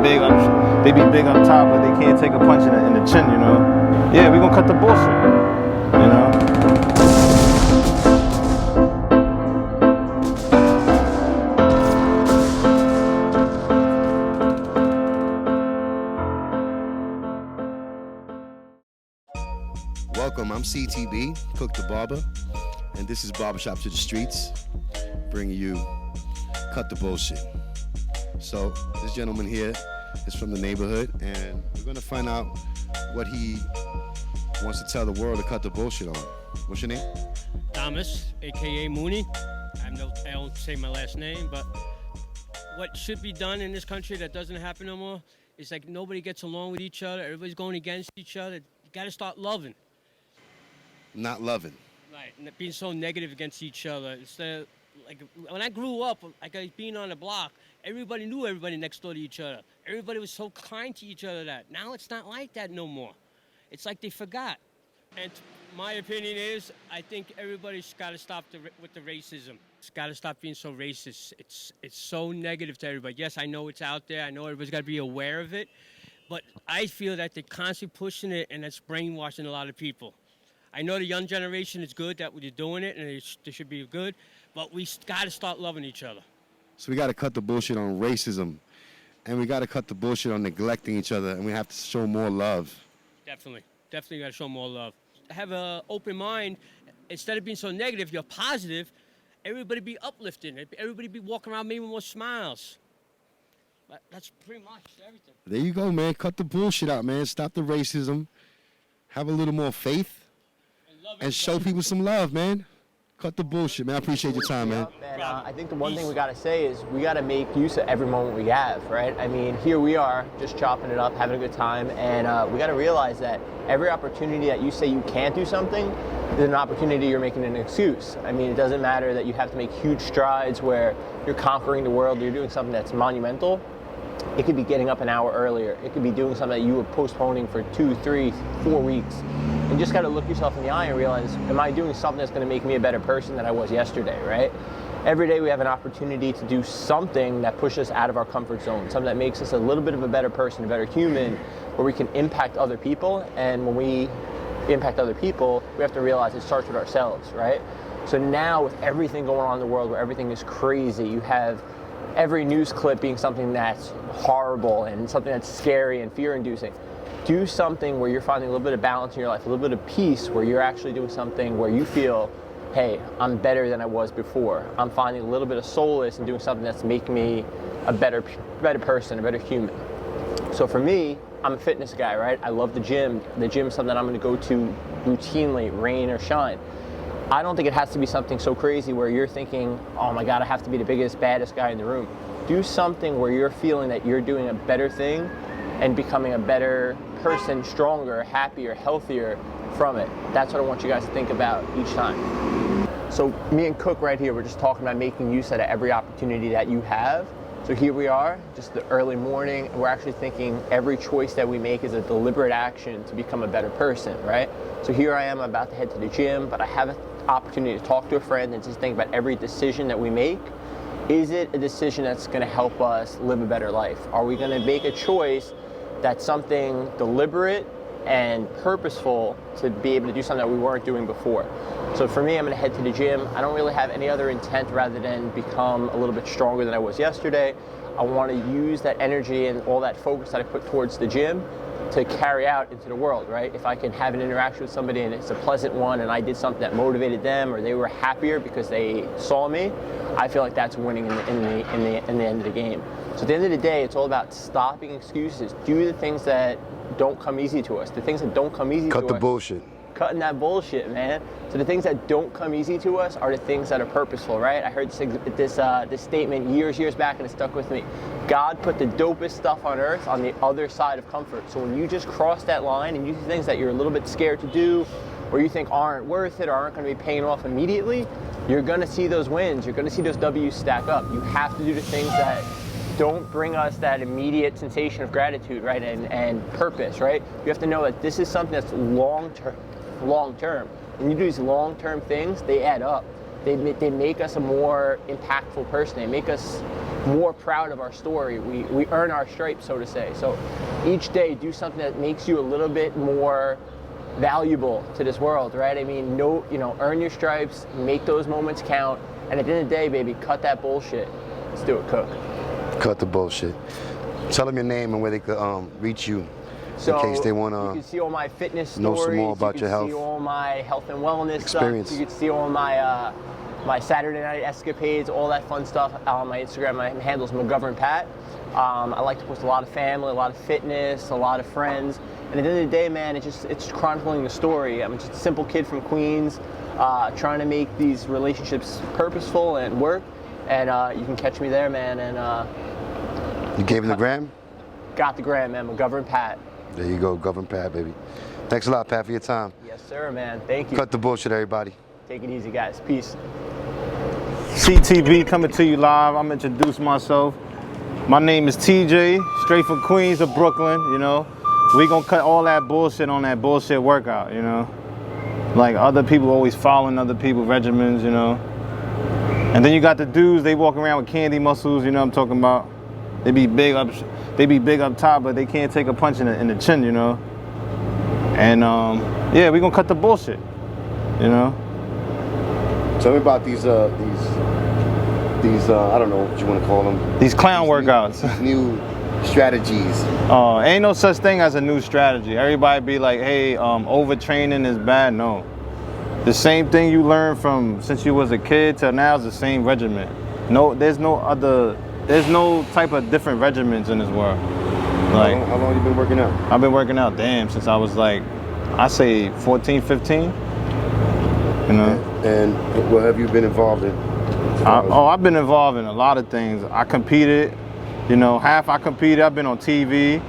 they be big up top, but they can't take a punch in the chin, you know? Yeah, we gonna cut the bullshit, you know? Welcome, I'm CTB, Cook the Barber, and this is Barbershop to the Streets, bringing you Cut the Bullshit. So, this gentleman here is from the neighborhood, and we're gonna find out what he wants to tell the world to cut the bullshit on. What's your name? Thomas, AKA Mooney. I don't say my last name, but what should be done in this country that doesn't happen no more is like nobody gets along with each other, everybody's going against each other. You gotta start loving. Not loving. Right, and being so negative against each other. Instead of, like, when I grew up, like being on the block, everybody knew everybody next door to each other. Everybody was so kind to each other that now it's not like that no more. It's like they forgot. And my opinion is, I think everybody's got to stop with the racism. It's got to stop being so racist. It's so negative to everybody. Yes, I know it's out there. I know everybody's got to be aware of it. But I feel that they're constantly pushing it, and that's brainwashing a lot of people. I know the young generation is good that you're doing it, and they should be good, but we got to start loving each other. So we got to cut the bullshit on racism, and we got to cut the bullshit on neglecting each other, and we have to show more love. Definitely got to show more love. Have an open mind. Instead of being so negative, you're positive. Everybody be uplifting. Everybody be walking around maybe with more smiles. That's pretty much everything. There you go, man. Cut the bullshit out, man. Stop the racism. Have a little more faith. And show people some love, man. Cut the bullshit, man. I appreciate your time, man. And I think the one thing we got to say is we got to make use of every moment we have, right? I mean, here we are just chopping it up, having a good time, and we got to realize that every opportunity that you say you can't do something is an opportunity you're making an excuse. I mean, it doesn't matter that you have to make huge strides where you're conquering the world, you're doing something that's monumental. It could be getting up an hour earlier. It could be doing something that you were postponing for 2, 3, 4 weeks. You just got to look yourself in the eye and realize, am I doing something that's going to make me a better person than I was yesterday, right? Every day we have an opportunity to do something that pushes us out of our comfort zone, something that makes us a little bit of a better person, a better human, where we can impact other people. And when we impact other people, we have to realize it starts with ourselves, right? So now with everything going on in the world where everything is crazy, you have every news clip being something that's horrible and something that's scary and fear-inducing. Do something where you're finding a little bit of balance in your life, a little bit of peace, where you're actually doing something where you feel, hey, I'm better than I was before. I'm finding a little bit of solace in doing something that's making me a better person, a better human. So for me, I'm a fitness guy, right? I love the gym. The gym is something I'm going to go to routinely, rain or shine. I don't think it has to be something so crazy where you're thinking, oh my God, I have to be the biggest, baddest guy in the room. Do something where you're feeling that you're doing a better thing and becoming a better person, stronger, happier, healthier from it. That's what I want you guys to think about each time. So me and Cook right here, we're just talking about making use out of every opportunity that you have. So here we are, just the early morning, and we're actually thinking every choice that we make is a deliberate action to become a better person, right? So here I am about to head to the gym, but I have an opportunity to talk to a friend and just think about every decision that we make. Is it a decision that's going to help us live a better life? Are we going to make a choice that's something deliberate and purposeful to be able to do something that we weren't doing before? So for me, I'm going to head to the gym. I don't really have any other intent rather than become a little bit stronger than I was yesterday. I want to use that energy and all that focus that I put towards the gym to carry out into the world, right? If I can have an interaction with somebody and it's a pleasant one and I did something that motivated them or they were happier because they saw me, I feel like that's winning in the end of the game. So at the end of the day, it's all about stopping excuses. Do the things that don't come easy to us. The things that don't come easy to us. Cut the bullshit. Cutting that bullshit, man. So the things that don't come easy to us are the things that are purposeful, right? I heard this statement years back and it stuck with me. God put the dopest stuff on earth on the other side of comfort. So when you just cross that line and you do things that you're a little bit scared to do, or you think aren't worth it or aren't going to be paying off immediately, you're going to see those wins. You're going to see those W's stack up. You have to do the things that don't bring us that immediate sensation of gratitude, right, and purpose, right? You have to know that this is something that's long-term. When you do these long-term things, they add up. They make us a more impactful person. They make us more proud of our story. We earn our stripes, so to say. So each day, do something that makes you a little bit more valuable to this world, right? I mean, earn your stripes, make those moments count, and at the end of the day, baby, cut that bullshit. Let's do it, Cook. Cut the bullshit. Tell them your name and where they could reach you So in case they want you to can see all my fitness stories. know some more about your health. You can see all my health and wellness experience. stuff. You can see all my my Saturday night escapades, all that fun stuff on my Instagram. My handle's McGovern Pat. I like to post a lot of family, a lot of fitness, a lot of friends. And at the end of the day, man, it's chronicling the story. I'm just a simple kid from Queens, trying to make these relationships purposeful and work. And you can catch me there, man. And you gave him the gram? Got the gram, man. McGovern Pat. There you go, Govern Pat, baby. Thanks a lot, Pat, for your time. Yes, sir, man. Thank you. Cut the bullshit, everybody. Take it easy, guys. Peace. CTV coming to you live. I'm introduce myself. My name is TJ, straight from Queens of Brooklyn, you know. We gonna cut all that bullshit on that bullshit workout, you know. Like other people always following other people's regimens, you know. And then you got the dudes, they walk around with candy muscles, you know what I'm talking about. They be big up top, but they can't take a punch in the chin, you know. And yeah, we gonna cut the bullshit, you know. Tell me about these I don't know what you want to call them. These clown workouts. These new strategies. Oh, ain't no such thing as a new strategy. Everybody be like, hey, overtraining is bad. No. The same thing you learned from since you was a kid till now is the same regimen. No, there's no type of different regimens in this world. Like, how long you been working out? I've been working out, since I was like, I say 14, 15. You know? And what have you been involved in? I've been involved in a lot of things. I competed, you know, half I competed. I've been on TV.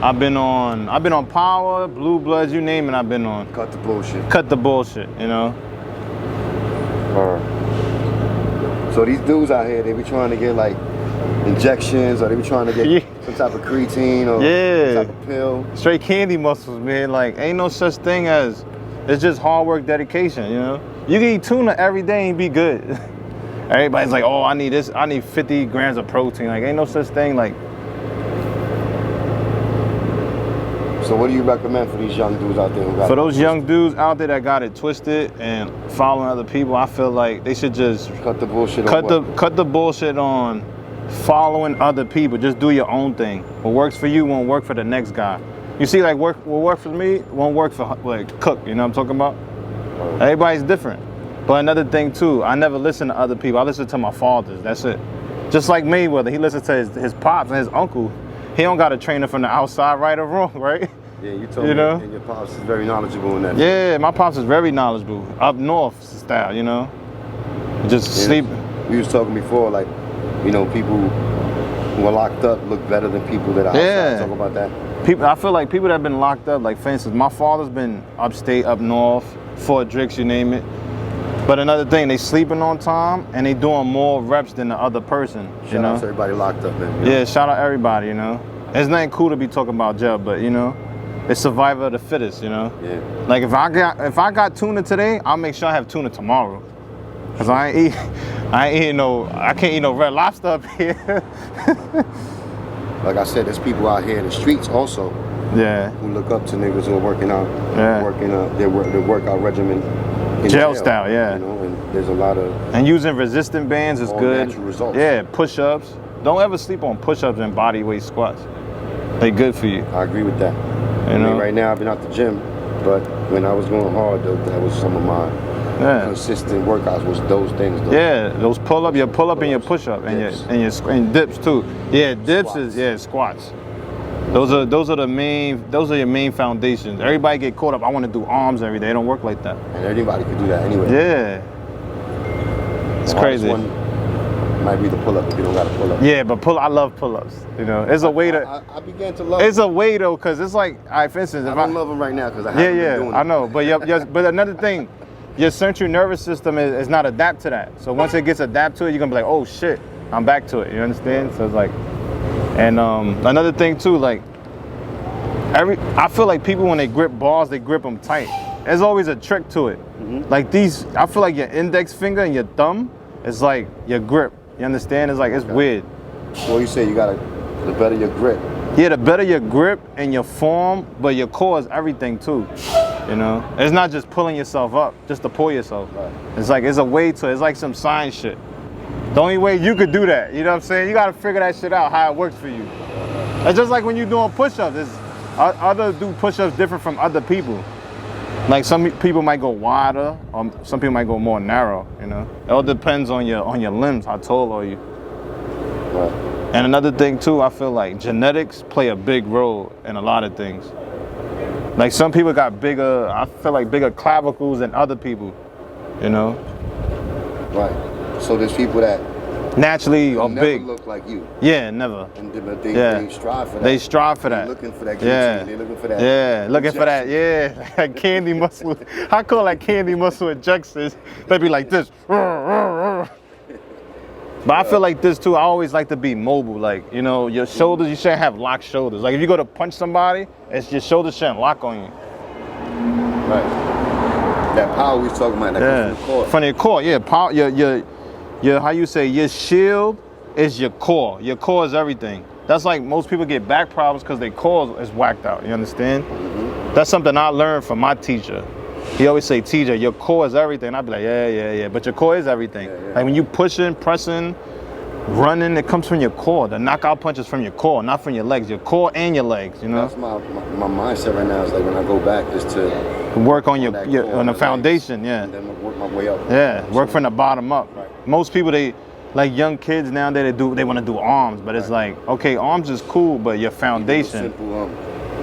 I've been on Power, Blue Bloods, you name it, I've been on. Cut the bullshit. Cut the bullshit, you know. So these dudes out here, they be trying to get like injections, or they be trying to get some type of creatine or some type of pill. Straight candy muscles, man. Like, ain't no such thing as, it's just hard work, dedication, you know. You can eat tuna every day and be good. Everybody's like, oh, I need this, I need 50 grams of protein. Like, ain't no such thing. Like, so what do you recommend for these young dudes out there who got for those young dudes out there that got it twisted and following other people? I feel like they should just cut the bullshit. Cut the bullshit on following other people. Just do your own thing. What works for you won't work for the next guy. You see, like, what works for me won't work for like Cook. You know what I'm talking about? Everybody's different. But another thing too, I never listen to other people. I listen to my fathers. That's it. Just like Mayweather, he listens to his pops and his uncle. He don't got a trainer from the outside, right or wrong, right? Yeah, you told me, know? And your pops is very knowledgeable in that. Yeah, my pops is very knowledgeable, up north style, you know? Just sleep. We was talking before, like, you know, people who are locked up look better than people that are outside. Talk about that. I feel like people that have been locked up, like for instance, my father's been upstate, up north, Fort Drix, you name it. But another thing, they sleeping on time and they doing more reps than the other person. Shout out to everybody locked up, man. Yeah, shout out everybody, you know. It's nothing cool to be talking about jail, but you know, it's survival of the fittest, you know. Yeah. Like if I got tuna today, I'll make sure I have tuna tomorrow. Cause I can't eat no Red Lobster up here. Like I said, there's people out here in the streets also. Yeah. Who look up to niggas who are working out, working their workout regimen. Jail style, yeah. You know, and there's a lot of. And using resistant bands is good. Natural results. Yeah, push-ups. Don't ever sleep on push-ups and body weight squats. They good for you. I agree with that. You know? I mean, right now I've been out the gym, but when I was going hard, though, that was some of my consistent workouts. Was those things. Though. Yeah, those pull-up, your pull-up and your push-up, and dips too. Yeah, dips squats. Squats. Those are your main foundations. Everybody get caught up. I want to do arms every day. It don't work like that. And anybody could do that anyway. Yeah. It's crazy. One might be the pull-up if you don't got to pull up. Yeah, but I love pull-ups. You know, it's a way to. I began to love. It's a way though, cause it's like, for instance, I don't love them right now because I haven't been doing it. I know, but but another thing, your central nervous system is not adapt to that. So once it gets adapted to it, you're gonna be like, oh shit, I'm back to it. You understand? So it's like. And another thing too, like I feel like people when they grip balls, they grip them tight. There's always a trick to it. Mm-hmm. Like I feel like your index finger and your thumb is like your grip. You understand? It's like it's weird. So you say you gotta, the better your grip. Yeah, the better your grip and your form, but your core is everything too. You know, it's not just pulling yourself up, just to pull yourself. Right. It's like, it's a way to, it's like some science shit. The only way you could do that, you know what I'm saying? You gotta figure that shit out, how it works for you. It's just like when you're doing push-ups. Others do push-ups different from other people. Like some people might go wider, or some people might go more narrow, you know? It all depends on your limbs, how tall are you. Right. And another thing too, I feel like genetics play a big role in a lot of things. Like some people got bigger, I feel like bigger clavicles than other people, you know? Right. So there's people that Naturally are never big. look like you. Yeah, never. And they strive for that. They strive for that. They're looking for that. Yeah. They're looking for that. Yeah, looking for that. Yeah, that candy muscle. I call that candy muscle injections. They be like this. But I feel like this too. I always like to be mobile. Like, you know, your shoulders, you shouldn't have locked shoulders. Like if you go to punch somebody, it's your shoulders shouldn't lock on you. Right. That power we was talking about, that comes from the core. From your core, yeah. Power, your how you say, your shield is your core. Your core is everything. That's like most people get back problems because their core is whacked out. You understand? Mm-hmm. That's something I learned from my teacher. He always say, TJ, your core is everything. I'd be like, yeah. But your core is everything. Yeah. Like when you pushing, pressing, running, it comes from your core. The knockout punch is from your core, not from your legs. Your core and your legs, you know? That's my mindset right now. Is like when I go back is to work on on the foundation, legs, and then work my way up. Yeah, work from the bottom up. Right. Most people, like young kids nowadays, they want to do arms, but it's like, okay, arms is cool, but your foundation. Simple,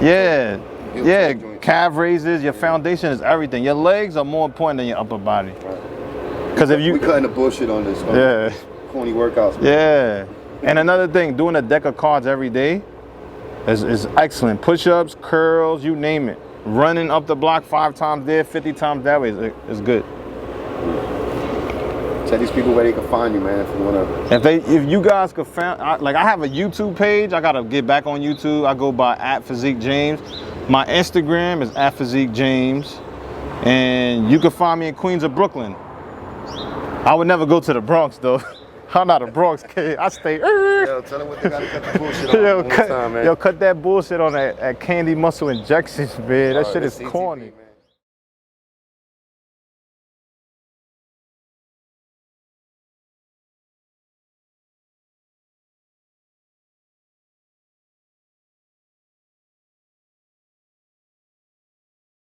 yeah, calf raises, your foundation is everything. Your legs are more important than your upper body. Because if you... We cutting the bullshit on this. Corny workouts. Man. Yeah. And another thing, doing a deck of cards every day is excellent. Push-ups, curls, you name it. Running up the block 5 times there, 50 times that way is good. Tell these people where they can find you, man, if you want to. If you guys could find, I have a YouTube page. I got to get back on YouTube. I go by @PhysiqueJames. My Instagram is @PhysiqueJames. And you can find me in Queens or Brooklyn. I would never go to the Bronx, though. I'm not a Bronx kid. I stay. Yo, tell them what they got to cut the bullshit on. Yo, cut that bullshit on that candy muscle injections, man. That shit is corny.